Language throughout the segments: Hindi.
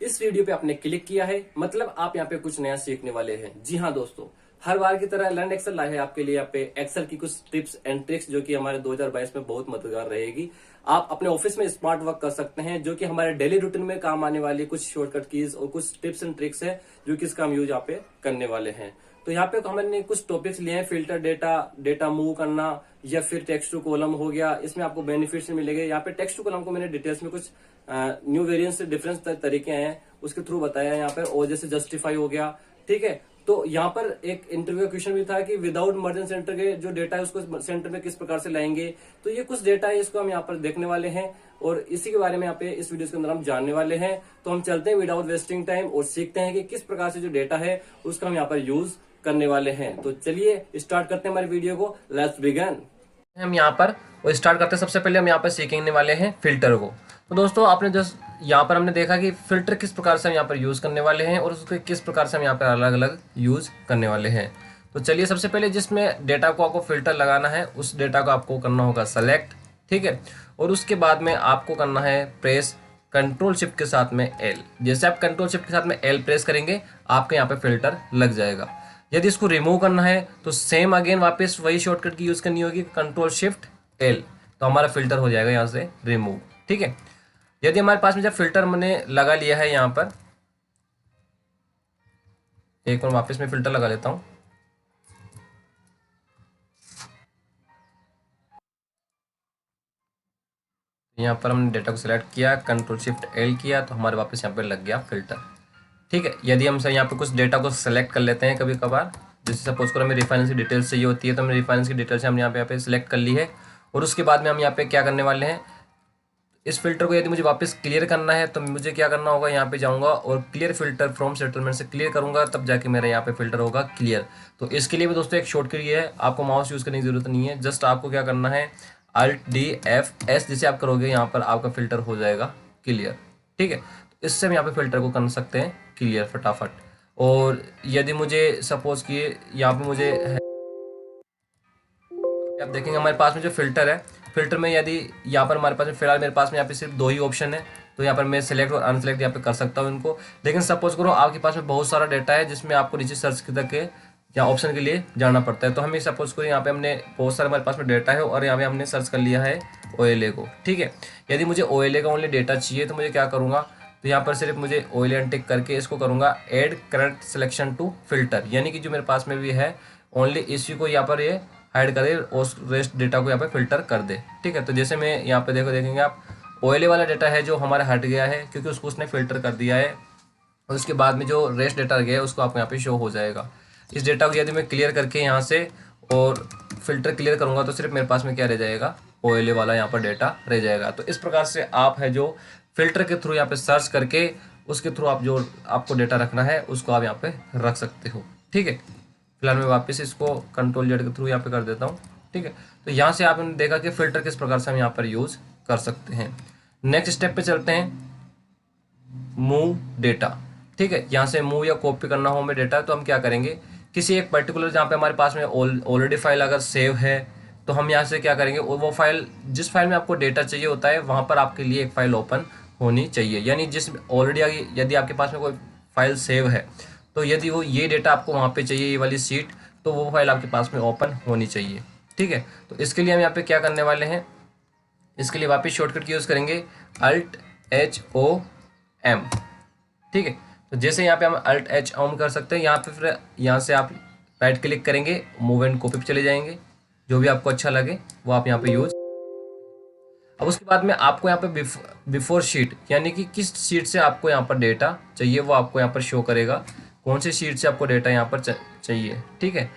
इस वीडियो पे आपने क्लिक किया है, मतलब आप यहाँ पे कुछ नया सीखने वाले हैं। जी हाँ दोस्तों, हर बार की तरह लर्न एक्सेल लाए है आपके लिए यहाँ पे एक्सेल की कुछ टिप्स एंड ट्रिक्स जो कि हमारे 2022 में बहुत मददगार रहेगी। आप अपने ऑफिस में स्मार्ट वर्क कर सकते हैं, जो कि हमारे डेली रूटीन में काम आने वाली कुछ शॉर्टकट कीज और कुछ टिप्स एंड ट्रिक्स है जो कि इसका हम यूज यहाँ पे करने वाले हैं। तो यहाँ पे हमने कुछ टॉपिक्स लिए हैं, फिल्टर डेटा, डेटा मूव करना, या फिर टेक्स्ट टू कॉलम हो गया। इसमें आपको बेनिफिट्स मिलेंगे। यहाँ पे टेक्स्ट टू कॉलम को मैंने डिटेल्स में कुछ न्यू वेरिएंट्स डिफरेंस तरीके हैं उसके थ्रू बताया है यहाँ पर, और जैसे जस्टिफाई हो गया। ठीक है, तो यहाँ पर एक इंटरव्यू क्वेश्चन भी था कि विदाउट मर्जन सेंटर के जो डेटा है उसको सेंटर में किस प्रकार से लाएंगे। तो ये कुछ डेटा है, इसको हम यहाँ पर देखने वाले हैं और इसी के बारे में यहाँ पे इस वीडियो के अंदर हम जानने वाले हैं। तो हम चलते हैं विदाउट वेस्टिंग टाइम और सीखते हैं कि किस प्रकार से जो डेटा है उसका हम यहाँ पर यूज करने वाले हैं। तो चलिए स्टार्ट करते हैं हमारी वीडियो को। Let's begin. हम यहाँ पर वो स्टार्ट करते हैं। सबसे पहले हम यहाँ पर सीखने वाले हैं फिल्टर को। तो दोस्तों आपने जस्ट यहाँ पर हमने देखा कि फिल्टर किस प्रकार से हम यहाँ पर यूज करने वाले हैं और उसके किस प्रकार से हम यहाँ पर अलग अलग यूज करने वाले हैं। तो चलिए सबसे पहले जिसमें डेटा को आपको फिल्टर लगाना है उस डेटा को आपको करना होगा सेलेक्ट। ठीक है, और उसके बाद में आपको करना है प्रेस कंट्रोल शिफ्ट के साथ में एल। जैसे आप कंट्रोल शिफ्ट के साथ में एल प्रेस करेंगे आपके यहाँ पे फिल्टर लग जाएगा। यदि इसको रिमूव करना है तो सेम अगेन वापस वही शॉर्टकट की यूज करनी होगी, कंट्रोल शिफ्ट एल, तो हमारा फिल्टर हो जाएगा यहाँ से रिमूव। ठीक है, यदि हमारे पास में जब फिल्टर मैंने लगा लिया है यहाँ पर, एक बार वापस में फिल्टर लगा लेता हूँ। यहाँ पर हमने डेटा को सिलेक्ट किया, कंट्रोल शिफ्ट एल किया, तो हमारे वापस यहाँ पे लग गया फिल्टर। ठीक है, यदि हम यहाँ पे कुछ डेटा को सिलेक्ट कर लेते हैं कभी कभार, जैसे सपोज करो हमें रिफाइनेंस की डिटेल्स चाहिए होती है, तो हमने रिफाइनेंस की डिटेल्स हम यहाँ पे सिलेक्ट कर ली है। और उसके बाद में हम यहाँ पे क्या करने वाले हैं, इस फिल्टर को यदि मुझे वापस क्लियर करना है तो मुझे क्या करना होगा, यहाँ पे जाऊंगा और क्लियर फिल्टर फ्रॉम सेटलमेंट से क्लियर करूंगा, तब जाके मेरा यहाँ पे फिल्टर होगा क्लियर। तो इसके लिए भी दोस्तों एक शॉर्टकट ये है, आपको माउस यूज करने की जरूरत नहीं है। जस्ट आपको क्या करना है, Alt+D+F+S जैसे आप करोगे यहाँ पर आपका फिल्टर हो जाएगा क्लियर। ठीक है, तो इससे हम यहाँ पे फिल्टर को कर सकते हैं क्लियर फटाफट। और यदि मुझे सपोज किए यहाँ पे मुझे आप देखेंगे हमारे पास में जो फिल्टर है, फिल्टर में यदि यहाँ पर हमारे पास में फिलहाल मेरे पास में यहाँ पे सिर्फ दो ही ऑप्शन है, तो यहाँ पर मैं सिलेक्ट और अनसेलेक्ट यहाँ पे कर सकता हूँ इनको। लेकिन सपोज करो आपके पास में बहुत सारा डेटा है जिसमें आपको नीचे सर्च करके या ऑप्शन के लिए जाना पड़ता है। तो हमें सपोज करो यहाँ पे हमने बहुत सारा हमारे पास में डेटा है और यहाँ पे हमने सर्च कर लिया है OLA को। ठीक है, यदि मुझे OLA का ओनली डेटा चाहिए तो मुझे क्या करूँगा, तो यहाँ पर सिर्फ मुझे OLA टिक करके इसको करूँगा add current selection to filter, यानी कि जो मेरे पास में भी है ओनली इसी को यहाँ पर ये हाइड कर दे और रेस्ट डेटा को यहाँ पे फिल्टर कर दे। ठीक है, तो जैसे मैं यहाँ पे देखेंगे आप OLA वाला डेटा है जो हमारा हट गया है क्योंकि उसको उसने फिल्टर कर दिया है, और उसके बाद में जो रेस्ट डेटा गया है उसको आपको यहाँ पे शो हो जाएगा। इस डेटा को यदि मैं क्लियर करके यहाँ से और फिल्टर क्लियर करूँगा तो सिर्फ मेरे पास में क्या रह जाएगा, OLA वाला यहाँ पर डेटा रह जाएगा। तो इस प्रकार से आप है जो फिल्टर के थ्रू यहाँ पे सर्च करके उसके थ्रू आप जो आपको डेटा रखना है उसको आप यहाँ पे रख सकते हो। ठीक है, फिलहाल मैं वापस इसको कंट्रोल जेड के थ्रू यहाँ पे कर देता हूँ। ठीक है, तो यहाँ से आपने देखा कि फिल्टर किस प्रकार से हम यहाँ पर यूज कर सकते हैं। नेक्स्ट स्टेप पे चलते हैं, मूव डेटा। ठीक है, यहाँ से मूव या कॉपी करना हो हमें डेटा, तो हम क्या करेंगे, किसी एक पर्टिकुलर जहाँ पे हमारे पास में ऑलरेडी फाइल अगर सेव है तो हम यहाँ से क्या करेंगे, और वो फाइल जिस फाइल में आपको डेटा चाहिए होता है वहाँ पर आपके लिए एक फाइल ओपन होनी चाहिए। यानी जिस ऑलरेडी यदि आपके पास में कोई फाइल सेव है तो यदि वो ये डेटा आपको वहाँ पे चाहिए, ये वाली सीट, तो वो फाइल आपके पास में ओपन होनी चाहिए। ठीक है, तो इसके लिए हम यहाँ पे क्या करने वाले हैं, इसके लिए वापस शॉर्टकट की यूज़ करेंगे Alt+H+O+M। ठीक है, तो जैसे यहाँ पे हम Alt+H+O+M कर सकते हैं, यहाँ पे फिर यहाँ से आप राइट क्लिक करेंगे, मूव एंड कॉपी पे चले जाएंगे, जो भी आपको अच्छा लगे वो आप यहाँ पे यूज। अब उसके बाद में आपको यहाँ पे बिफोर शीट, यानी कि किस शीट से आपको यहाँ पर डेटा चाहिए वो आपको यहाँ पर शो करेगा, कौन सी शीट से आपको डेटा यहाँ पर चाहिए। ठीक है,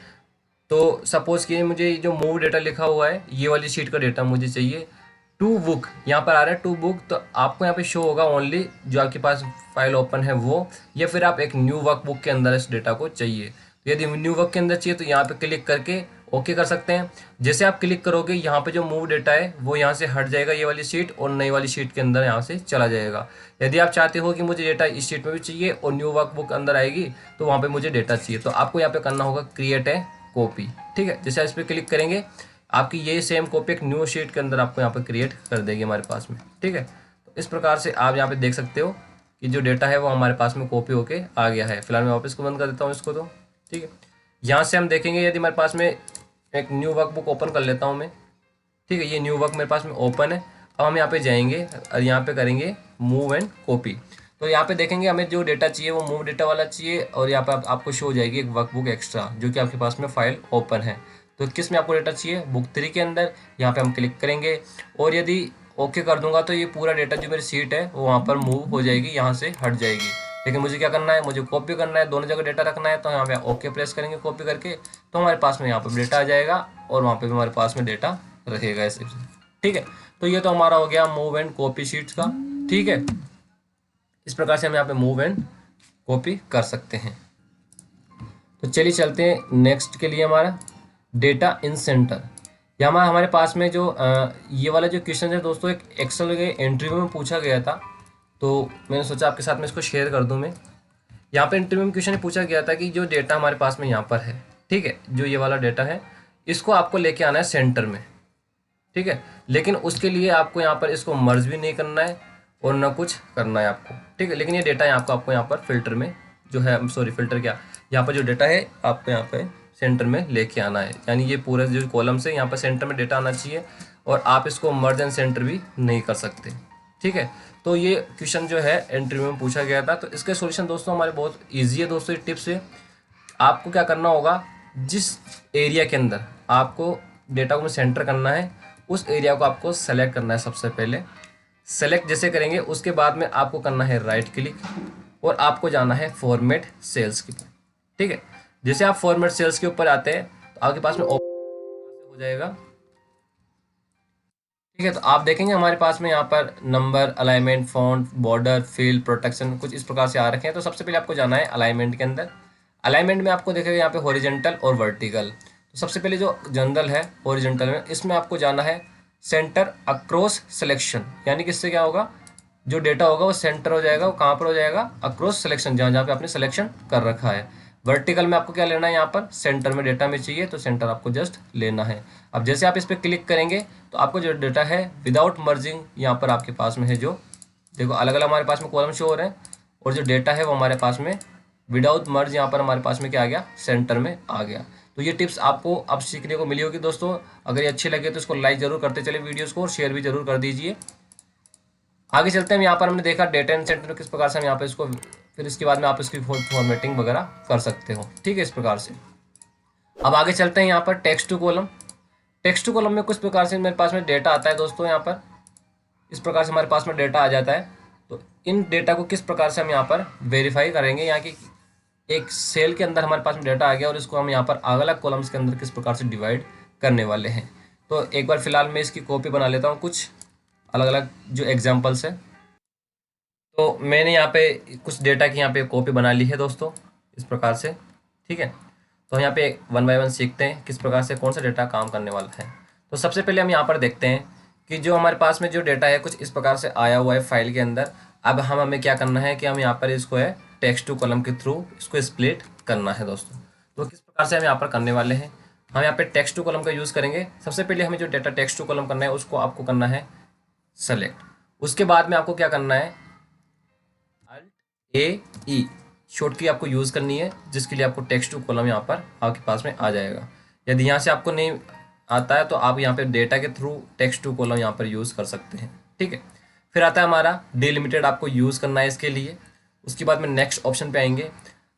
तो सपोज कि मुझे जो मूव डेटा लिखा हुआ है ये वाली शीट का डेटा मुझे चाहिए। टू बुक यहाँ पर आ रहा है, टू बुक, तो आपको यहाँ पे शो होगा ओनली जो आपके पास फाइल ओपन है वो, या फिर आप एक न्यू वर्क बुक के अंदर इस डेटा को चाहिए। तो यदि न्यू वर्क के अंदर चाहिए तो यहाँ पे क्लिक करके ओके कर सकते हैं। जैसे आप क्लिक करोगे यहाँ पे जो मूव डेटा है वो यहाँ से हट जाएगा ये वाली शीट, और नई वाली शीट के अंदर यहाँ से चला जाएगा। यदि आप चाहते हो कि मुझे डेटा इस शीट में भी चाहिए और न्यू वर्क बुक अंदर आएगी तो वहाँ पे मुझे डेटा चाहिए, तो आपको यहाँ पे करना होगा क्रिएट ए कॉपी। ठीक है, जैसे इस पर क्लिक करेंगे आपकी ये सेम कॉपी एक न्यू शीट के अंदर आपको यहाँ पे क्रिएट कर देगी हमारे पास में। ठीक है, तो इस प्रकार से आप यहाँ पे देख सकते हो कि जो डेटा है वो हमारे पास में कॉपी होके आ गया है। फिलहाल मैं वापस को बंद कर देता हूँ इसको। तो ठीक है, यहाँ से हम देखेंगे यदि हमारे पास में एक न्यू वर्कबुक ओपन कर लेता हूँ मैं। ठीक है, ये न्यू वर्क मेरे पास में ओपन है। अब हम यहाँ पे जाएंगे और यहाँ पे करेंगे मूव एंड कॉपी। तो यहाँ पे देखेंगे हमें जो डेटा चाहिए वो मूव डेटा वाला चाहिए, और यहाँ पे आपको शो हो जाएगी एक वर्कबुक एक्स्ट्रा जो कि आपके पास में फाइल ओपन है। तो किस में आपको डेटा चाहिए, बुक 3 के अंदर। यहाँ पे हम क्लिक करेंगे और यदि ओके कर दूंगा तो ये पूरा डेटा जो मेरी सीट है वो वहाँ पर मूव हो जाएगी, यहाँ से हट जाएगी। लेकिन मुझे क्या करना है, मुझे कॉपी करना है, दोनों जगह डेटा रखना है। तो यहाँ पे ओके प्रेस करेंगे कॉपी करके, तो हमारे पास में यहाँ पर डेटा आ जाएगा और वहाँ पे भी हमारे पास में डेटा रहेगा ऐसे। ठीक है, तो ये तो हमारा हो गया मूव एंड कॉपी शीट्स का। ठीक है, इस प्रकार से हम यहाँ पे मूव एंड कॉपी कर सकते हैं। तो चलिए चलते हैं नेक्स्ट के लिए, हमारा डेटा इन सेंटर। यहाँ हमारे पास में जो ये वाला जो क्वेश्चन है दोस्तों, एक एक्सेल के इंटरव्यू में पूछा गया था, तो मैंने सोचा आपके साथ में इसको शेयर कर दूं मैं। यहाँ पे इंटरव्यू में क्वेश्चन पूछा गया था कि जो डेटा हमारे पास में यहाँ पर है, ठीक है, जो ये वाला डेटा है इसको आपको लेके आना है सेंटर में। ठीक है, लेकिन उसके लिए आपको यहाँ पर इसको मर्ज भी नहीं करना है और ना कुछ करना है आपको। ठीक है, लेकिन ये डेटा आपको यहाँ पर फिल्टर में जो है, सॉरी फिल्टर क्या, यहाँ पर जो डेटा है आपको यहाँ पे सेंटर में लेके आना है। यानी ये पूरा जो कॉलम से यहाँ पर सेंटर में डेटा आना चाहिए, और आप इसको मर्ज एंड सेंटर भी नहीं कर सकते। ठीक है, तो ये क्वेश्चन जो है इंटरव्यू में पूछा गया था। तो इसके सॉल्यूशन दोस्तों हमारे बहुत ईजी है दोस्तों, ये टिप्स है। आपको क्या करना होगा, जिस एरिया के अंदर आपको डेटा को सेंटर करना है उस एरिया को आपको सेलेक्ट करना है। सबसे पहले सेलेक्ट जैसे करेंगे उसके बाद में आपको करना है राइट क्लिक और आपको जाना है फॉर्मेट सेल्स के ऊपर। ठीक है, जैसे आप फॉर्मेट सेल्स के ऊपर आते हैं तो आपके पास में हो जाएगा। ठीक है, तो आप देखेंगे हमारे पास में यहाँ पर number, alignment, font, border, field, protection कुछ इस प्रकार से आ रखे हैं। तो सबसे पहले आपको जाना है अलाइनमेंट के अंदर। अलाइनमेंट में आपको देखेगा यहाँ पे हॉरिजॉन्टल और वर्टिकल। तो सबसे पहले जो जनरल है हॉरिजॉन्टल में, इसमें आपको जाना है सेंटर अक्रॉस सिलेक्शन। यानी कि इससे क्या होगा, जो डेटा होगा वो सेंटर हो जाएगा। वो कहाँ पर हो जाएगा, अक्रॉस सिलेक्शन, जहाँ जहाँ पे आपने सिलेक्शन कर रखा है। वर्टिकल में आपको क्या लेना है, यहाँ पर सेंटर में डेटा में चाहिए तो सेंटर आपको जस्ट लेना है। अब जैसे आप इस पर क्लिक करेंगे तो आपको जो डेटा है विदाउट मर्जिंग यहाँ पर आपके पास में है, जो देखो अलग अलग हमारे पास में कॉलम शो हो रहे हैं, और जो डेटा है वो हमारे पास में विदाउट मर्ज यहाँ पर हमारे पास में क्या आ गया, सेंटर में आ गया। तो ये टिप्स आपको अब सीखने को मिली होगी दोस्तों। अगर ये अच्छे लगे तो इसको लाइक जरूर करते चले वीडियोज़ को, और शेयर भी जरूर कर दीजिए। आगे चलते हैं। यहाँ पर हमने देखा डेटा एंड सेंटर किस प्रकार से हम यहाँ पे इसको, फिर इसके बाद में आप इसकी फॉर्मेटिंग वगैरह कर सकते हो। ठीक है, इस प्रकार से। अब आगे चलते हैं यहाँ पर text to column. Text to column में कुछ प्रकार से मेरे पास में डेटा आता है दोस्तों। यहाँ पर इस प्रकार से हमारे पास में डेटा आ जाता है। तो इन डेटा को किस प्रकार से हम यहाँ पर वेरीफाई करेंगे, यहाँ की एक सेल के अंदर हमारे पास में डेटा आ गया और इसको हम यहाँ पर अलग अलग कॉलम्स के अंदर किस प्रकार से डिवाइड करने वाले हैं। तो एक बार फिलहाल मैं इसकी कॉपी बना लेता हूँ, कुछ अलग अलग जो एग्जाम्पल्स है। तो मैंने यहाँ पे कुछ डेटा की यहाँ पे कॉपी बना ली है दोस्तों, इस प्रकार से। ठीक है, तो यहाँ पे वन बाय वन सीखते हैं किस प्रकार से कौन सा डेटा काम करने वाला है। तो सबसे पहले हम यहाँ पर देखते हैं कि जो हमारे पास में जो डेटा है कुछ इस प्रकार से आया हुआ है फाइल के अंदर। अब हमें क्या करना है कि हम यहाँ पर इसको है टेक्स्ट टू कॉलम के थ्रू इसको स्प्लिट करना है दोस्तों। तो किस प्रकार से हम यहाँ पर करने वाले हैं, हम यहाँ पे टेक्स्ट टू कॉलम का यूज़ करेंगे। सबसे पहले हमें जो डेटा टेक्स्ट टू कॉलम करना है उसको आपको करना है सेलेक्ट। उसके बाद में आपको क्या करना है, AE शॉर्ट की आपको यूज़ करनी है, जिसके लिए आपको टेक्स्ट टू कॉलम यहाँ पर आपके पास में आ जाएगा। यदि यहाँ से आपको नहीं आता है तो आप यहाँ पे डेटा के थ्रू टेक्स्ट टू कॉलम यहाँ पर यूज़ कर सकते हैं। ठीक है, फिर आता है हमारा डिलिमिटेड, आपको यूज़ करना है इसके लिए। उसके बाद में नेक्स्ट ऑप्शन पे आएंगे।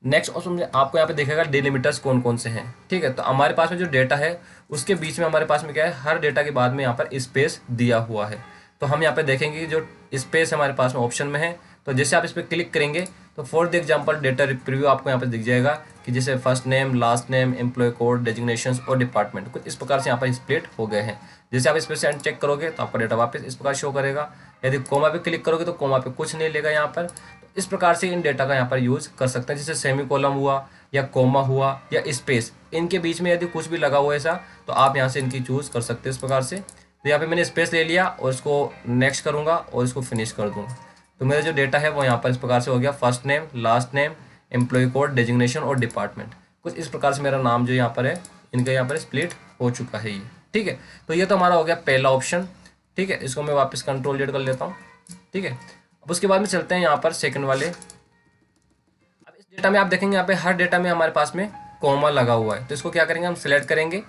नेक्स्ट ऑप्शन में आपको यहाँ पे देखेगा डिलिमिटर्स कौन कौन से हैं। ठीक है, तो हमारे पास में जो डेटा है उसके बीच में हमारे पास में क्या है, हर डेटा के बाद में यहाँ पर स्पेस दिया हुआ है। तो हम यहाँ पे देखेंगे कि जो स्पेस हमारे पास में ऑप्शन में है, तो जैसे आप इस पर क्लिक करेंगे तो for the example data preview आपको यहाँ पे दिख जाएगा कि जैसे first name, last name, employee code, designations और डिपार्टमेंट कुछ इस प्रकार से यहाँ पर स्प्लिट हो गए हैं। जैसे आप इस पर सेंड चेक करोगे तो आपका डेटा वापस इस प्रकार शो करेगा। यदि कोमा पे क्लिक करोगे तो कोमा पे कुछ नहीं लेगा यहाँ पर। तो इस प्रकार से इन डेटा का यहाँ पर यूज़ कर सकते हैं। जैसे सेमी कॉलम हुआ या कोमा हुआ या स्पेस, इनके बीच में यदि कुछ भी लगा हुआ है ऐसा तो आप यहाँ से इनकी चूज़ कर सकते हैं इस प्रकार से। तो यहाँ पे मैंने स्पेस ले लिया और इसको नेक्स्ट करूँगा और इसको फिनिश कर दूँगा। तो मेरा जो डेटा है वो यहाँ पर इस प्रकार से हो गया, first name, last name, employee code, designation और डिपार्टमेंट। कुछ इस प्रकार से मेरा नाम जो यहाँ पर है इनका यहाँ पर स्प्लिट हो चुका है ये। ठीक है, तो ये तो हमारा हो गया पहला ऑप्शन। ठीक है, इसको मैं वापस कंट्रोल जेड कर लेता हूँ। ठीक है, अब उसके बाद में चलते हैं यहाँ पर सेकंड वाले। अब इस डेटा में आप देखेंगे यहाँ पे हर डेटा में हमारे पास में कॉमा लगा हुआ है, तो इसको क्या करेंगे हम सिलेक्ट करेंगे,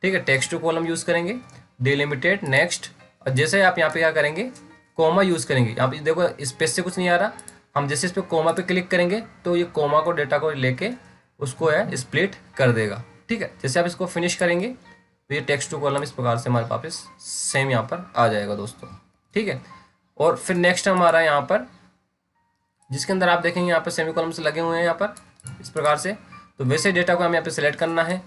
ठीक है, टेक्स्ट टू कॉलम यूज़ करेंगे, डिलिमिटेड, नेक्स्ट, और जैसे आप यहाँ पे क्या करेंगे कॉमा यूज़ करेंगे। यहाँ पे देखो स्पेस से कुछ नहीं आ रहा, हम जैसे इस पर कॉमा पे क्लिक करेंगे तो ये कॉमा को डेटा को लेके उसको है स्प्लिट कर देगा, ठीक है। जैसे आप इसको फिनिश करेंगे तो ये टेक्स्ट टू कॉलम इस प्रकार से हमारे पास सेम यहाँ पर आ जाएगा दोस्तों, ठीक है। और फिर नेक्स्ट हमारा यहाँ पर जिसके अंदर आप देखेंगे यहाँ पर सेमी कॉलम से लगे हुए हैं यहाँ पर इस प्रकार से, तो वैसे डेटा को हमें यहाँ पे सिलेक्ट करना है,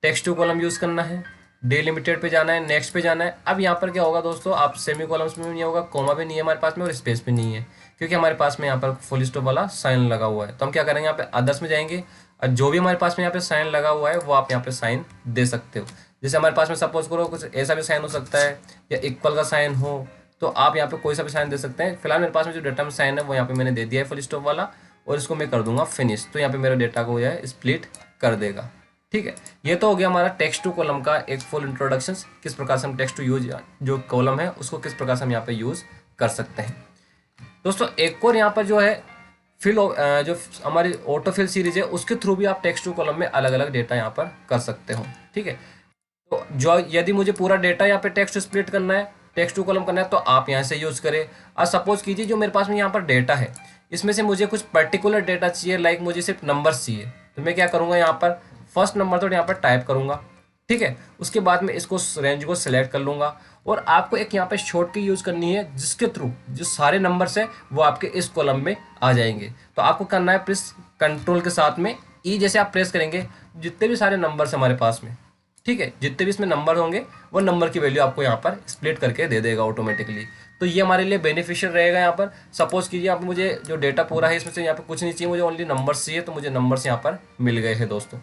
टेक्स्ट टू कॉलम यूज़ करना है, डिलिमिटेड पे जाना है, नेक्स्ट पे जाना है। अब यहाँ पर क्या होगा दोस्तों, आप सेमी कॉलम्स में भी नहीं होगा, कॉमा भी नहीं है हमारे पास में, और स्पेस भी नहीं है, क्योंकि हमारे पास में यहाँ पर फुल स्टॉप वाला साइन लगा हुआ है। तो हम क्या करेंगे, यहाँ पे अदर्स में जाएंगे और जो भी हमारे पास में यहाँ पे साइन लगा हुआ है वो आप यहाँ पे साइन दे सकते हो। जैसे हमारे पास में सपोज करो कुछ ऐसा भी साइन हो सकता है या इक्वल का साइन हो, तो आप यहाँ पे कोई सा भी साइन दे सकते हैं। फिलहाल मेरे पास में जो डेटा में साइन है वो यहाँ पे मैंने दे दिया है फुल स्टॉप वाला, और इसको मैं कर दूंगा फिनिश, तो यहाँ पे मेरा डेटा को जो है स्प्लिट कर देगा, ठीक है। ये तो हो गया हमारा टेक्स्ट टू कॉलम का एक फुल इंट्रोडक्शन, किस प्रकार से हम टेक्स्ट टू यूज जो कॉलम है उसको किस प्रकार से हम यहाँ पे यूज कर सकते हैं। दोस्तों एक और यहाँ पर जो है फिल जो हमारी ऑटो फिल सीरीज है उसके थ्रू भी आप टेक्स्ट टू कॉलम में अलग अलग डेटा यहाँ पर कर सकते हो, ठीक है। तो जो यदि मुझे पूरा डेटा यहाँ पे टेक्स्ट स्प्लिट करना है, टेक्स्ट टू कॉलम करना है, तो आप यहाँ से यूज करें। और सपोज कीजिए जो मेरे पास में यहाँ पर डेटा है इसमें से मुझे कुछ पर्टिकुलर डेटा चाहिए, लाइक मुझे सिर्फ नंबर्स चाहिए, तो मैं क्या करूँगा यहाँ पर फर्स्ट नंबर तो यहाँ पर टाइप करूँगा, ठीक है। उसके बाद में इसको रेंज को सिलेक्ट कर लूँगा, और आपको एक यहाँ पे शॉर्ट की यूज़ करनी है जिसके थ्रू जो सारे नंबर्स है वो आपके इस कॉलम में आ जाएंगे। तो आपको करना है प्रेस कंट्रोल के साथ में ई, जैसे आप प्रेस करेंगे जितने भी सारे नंबर्स हमारे पास में, ठीक है, जितने भी इसमें नंबर होंगे वो नंबर की वैल्यू आपको यहाँ पर स्प्लिट करके दे देगा ऑटोमेटिकली। तो ये हमारे लिए बेनिफिशियल रहेगा। यहाँ पर सपोज कीजिए आप मुझे जो डेटा पूरा है इसमें से यहाँ पर कुछ नहीं चाहिए, मुझे ओनली नंबर्स चाहिए, तो मुझे नंबर्स यहाँ पर मिल गए हैं दोस्तों,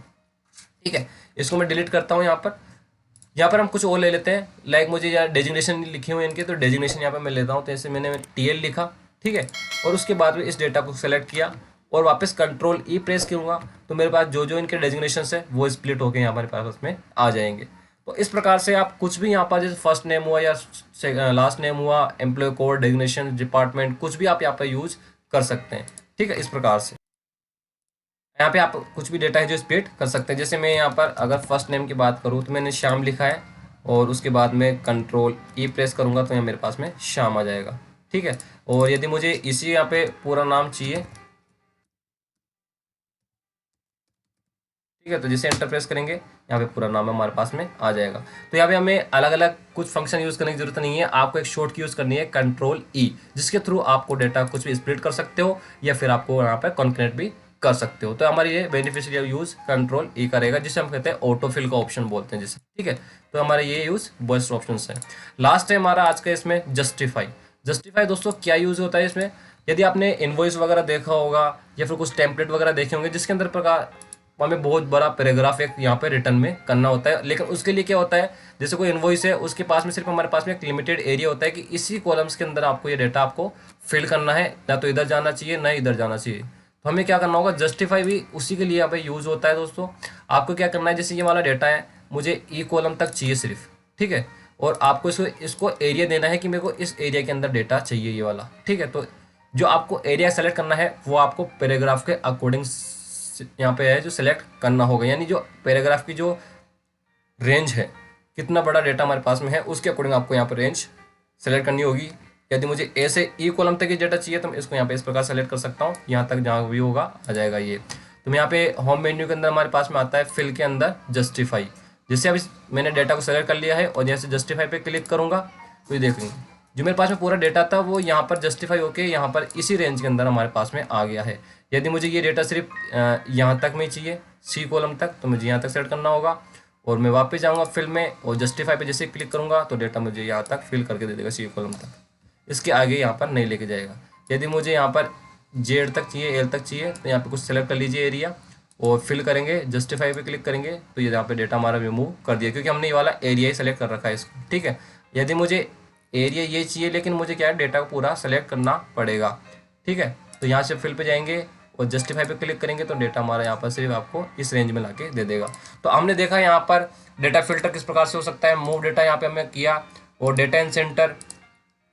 ठीक है। इसको मैं डिलीट करता हूँ। यहाँ पर हम कुछ और ले लेते हैं, लाइक मुझे यहाँ डेजिग्नेशन लिखे हुए हैं इनके, तो डेजिग्नेशन यहाँ पर मैं लेता हूँ। तो ऐसे मैंने TL लिखा, ठीक है, और उसके बाद में इस डेटा को सेलेक्ट किया और वापस कंट्रोल E प्रेस करूँगा, तो मेरे पास जो जो इनके डेजिग्नेशन है वो स्प्लिट होकर यहाँ हमारे पास में आ जाएंगे। तो इस प्रकार से आप कुछ भी यहाँ पर जैसे फर्स्ट नेम हुआ या लास्ट नेम हुआ, एम्प्लॉय कोड, डेजिग्नेशन, डिपार्टमेंट, कुछ भी आप यहाँ पर यूज कर सकते हैं, ठीक है। इस प्रकार से यहाँ पे आप कुछ भी डेटा है जो स्प्लिट कर सकते हैं। जैसे मैं यहाँ पर अगर फर्स्ट नेम की बात करूँ तो मैंने श्याम लिखा है, और उसके बाद में कंट्रोल E प्रेस करूँगा तो यहाँ मेरे पास में श्याम आ जाएगा, ठीक है। और यदि मुझे इसी यहाँ पे पूरा नाम चाहिए, ठीक है, तो जैसे एंटर प्रेस करेंगे यहाँ पे पूरा नाम हमारे पास में आ जाएगा। तो यहाँ पे हमें अलग अलग कुछ फंक्शन यूज़ करने की जरूरत नहीं है, आपको एक शॉर्ट की यूज़ करनी है कंट्रोल E, जिसके थ्रू आपको डेटा कुछ भी स्प्लिट कर सकते हो या फिर आपको यहाँ पे कॉन्कैटेनेट भी कर सकते हो। तो हमारी ये बेनिफिशियल यूज़ कंट्रोल E करेगा, जिसे हम कहते हैं ऑटोफिल का ऑप्शन बोलते हैं जिसे, ठीक है। तो हमारा ये यूज़ बेस्ट ऑप्शन है। लास्ट है हमारा आज का इसमें जस्टिफाई। जस्टिफाई दोस्तों क्या यूज़ होता है इसमें, यदि आपने इनवॉइस वगैरह देखा होगा या फिर कुछ टेम्पलेट वगैरह देखे होंगे जिसके अंदर प्रकार हमें बहुत बड़ा पैराग्राफ एक यहाँ पे रिटर्न में करना होता है, लेकिन उसके लिए क्या होता है, जैसे कोई इनवॉइस है उसके पास में सिर्फ हमारे पास में एक लिमिटेड एरिया होता है कि इसी कॉलम्स के अंदर आपको ये डेटा आपको फिल करना है, ना तो इधर जाना चाहिए ना इधर जाना चाहिए। तो हमें क्या करना होगा, जस्टिफाई भी उसी के लिए यहाँ पे यूज़ होता है दोस्तों। आपको क्या करना है, जैसे ये वाला डेटा है मुझे E कॉलम तक चाहिए सिर्फ, ठीक है, और आपको इसको एरिया देना है कि मेरे को इस एरिया के अंदर डेटा चाहिए ये वाला, ठीक है। तो जो आपको एरिया सेलेक्ट करना है वो आपको पैराग्राफ के अकॉर्डिंग यहाँ पे है जो सिलेक्ट करना होगा, यानी जो पैराग्राफ की जो रेंज है, कितना बड़ा डेटा हमारे पास में है उसके अकॉर्डिंग आपको यहाँ पर रेंज सेलेक्ट करनी होगी। यदि मुझे ए से E कॉलम तक की डेटा चाहिए तो मैं इसको यहाँ पे इस प्रकार सेलेक्ट कर सकता हूँ, यहाँ तक जहाँ भी होगा आ जाएगा ये। तो मैं यहाँ पे होम मेन्यू के अंदर हमारे पास में आता है फिल के अंदर जस्टिफाई। जैसे अब मैंने डेटा को सेलेक्ट कर लिया है और यहाँ से जस्टिफाई पे क्लिक करूँगा तो ये देखेंगे जो मेरे पास में पूरा डेटा था वो यहाँ पर जस्टिफाई होके यहाँ पर इसी रेंज के अंदर हमारे पास में आ गया है। यदि मुझे ये डेटा सिर्फ यहाँ तक में चाहिए C कॉलम तक, तो मुझे यहाँ तक सेलेक्ट करना होगा और मैं वापस जाऊँगा फिल में और जस्टिफाई पे जैसे क्लिक करूँगा तो डेटा मुझे यहाँ तक फिल करके दे देगा C कॉलम तक, इसके आगे यहाँ पर नहीं लेके जाएगा। यदि मुझे यहाँ पर Z तक चाहिए, L तक चाहिए, तो यहाँ पे कुछ सेलेक्ट कर लीजिए एरिया और फिल करेंगे, जस्टिफाई पे क्लिक करेंगे तो ये यहाँ पे डेटा हमारा रिमूव कर दिया, क्योंकि हमने ये वाला एरिया ही सेलेक्ट कर रखा है इसको, ठीक है। यदि मुझे एरिया ये चाहिए लेकिन मुझे क्या है डेटा को पूरा सेलेक्ट करना पड़ेगा, ठीक है, तो यहाँ से फिल पे जाएंगे और जस्टिफाई पे क्लिक करेंगे तो डेटा हमारा यहाँ पर सिर्फ आपको इस रेंज में लाके दे देगा। तो हमने देखा यहाँ पर डेटा फिल्टर किस प्रकार से हो सकता है, मूव डेटा यहाँ पे हमने किया, और डेटा इन सेंटर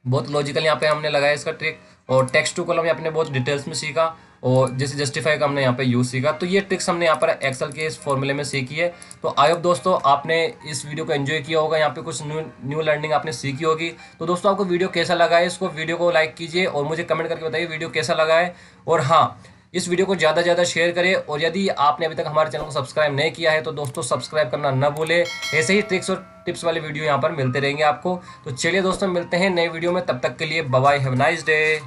बहुत लॉजिकल यहाँ पे हमने लगाया इसका ट्रिक, और टेक्स्ट टू कॉलम आपने बहुत डिटेल्स में सीखा, और जैसे जस्टिफाई का हमने यहाँ पे यूज़ सीखा। तो ये ट्रिक्स हमने यहाँ पर एक्सेल के इस फॉर्मूले में सीखी है। तो आई होप दोस्तों आपने इस वीडियो को एंजॉय किया होगा, यहाँ पे कुछ न्यू लर्निंग आपने सीखी होगी। तो दोस्तों आपको वीडियो कैसा लगा है, इसको वीडियो को लाइक कीजिए और मुझे कमेंट करके बताइए वीडियो कैसा लगा है। और हाँ, इस वीडियो को ज़्यादा से ज़्यादा शेयर करें, और यदि आपने अभी तक हमारे चैनल को सब्सक्राइब नहीं किया है तो दोस्तों सब्सक्राइब करना न भूले। ऐसे ही ट्रिक्स और टिप्स वाले वीडियो यहाँ पर मिलते रहेंगे आपको। तो चलिए दोस्तों, मिलते हैं नए वीडियो में, तब तक के लिए bye bye, have a nice day.